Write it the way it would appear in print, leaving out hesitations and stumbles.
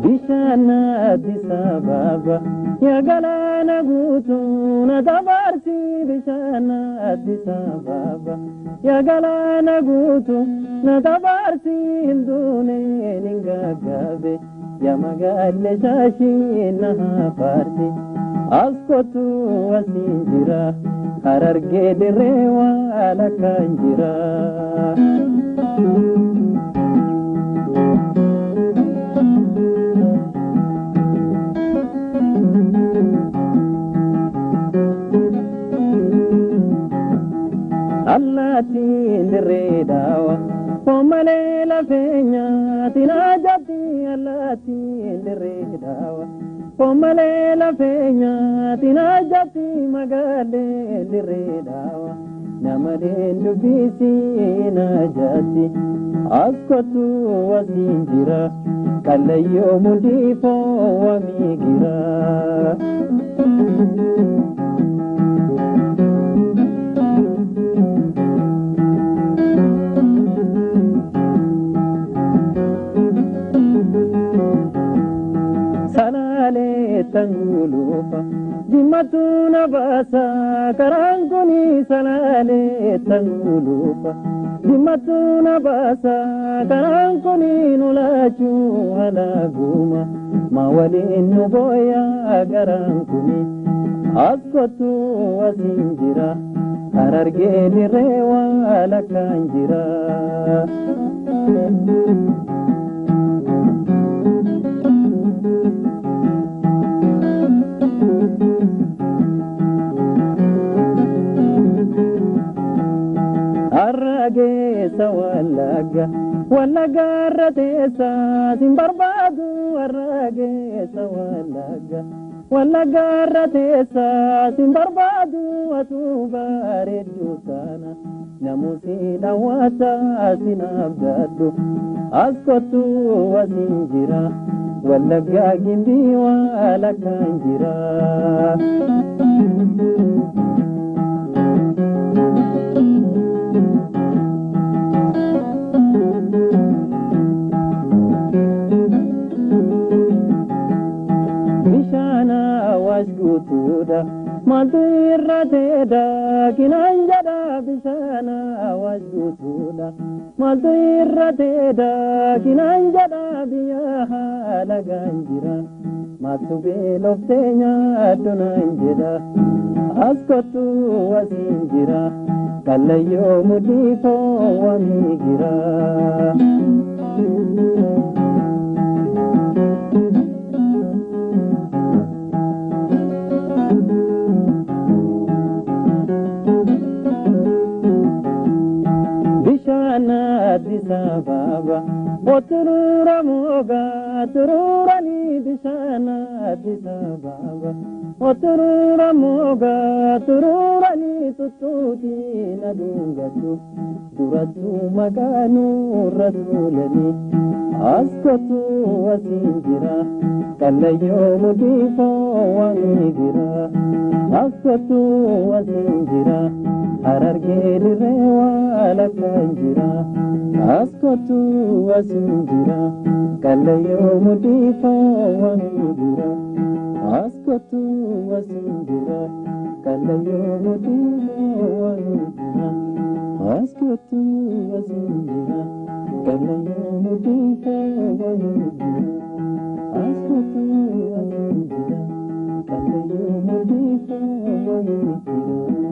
bishana Addis Ababa ya galana gutuna dabarsi bishana Addis Ababa ya galana gutuna dabarsi hindune ningagabe ya magalle shashi na parti askotu asinjira hararge direwa ala kanjira allati diredawa pomale la fenya tinajati allati diredawa pomale la fenya tinajati magale diredawa namade ndubisi najati askotu wasinjira kalayo mundifo wamigira salale tangulufa dimmatuna basa karanguni salale tangulufa dimmatuna basa karanguni nulachu halaguma mawalinu boya garanguni askotu wasinjira hararge direwa ala kanjira arrage sawalaga walaga ratesa simbarbadu arrage sawalaga walaga ratesa simbarbadu atubare dusana namusi dawata sinabdadu askotu wasinjira walaga gindi wala kanjira wasgutuda madirrateda kinanjada bishana wasgutuda madirrateda kinanjada biyaha laganjira matubelofteenya dunanjeda askotu wasinjira kalayo mudifo wamigira Addis Ababa oturura moga tururani bishana Addis Ababa oturura moga tururani tututi nadungatu duratu maganu rasulani askotu wasinjira kalayo mudifo wamigira askotu wasinjira hararge direwa ala kanjira askotu wasinjira kalayo mudifo wamigira askotu wasinjira kalayo mudifo wamigira askotu wasinjira kalayo mudifo wamigira askotu wasinjira kalayo mudifo wamigira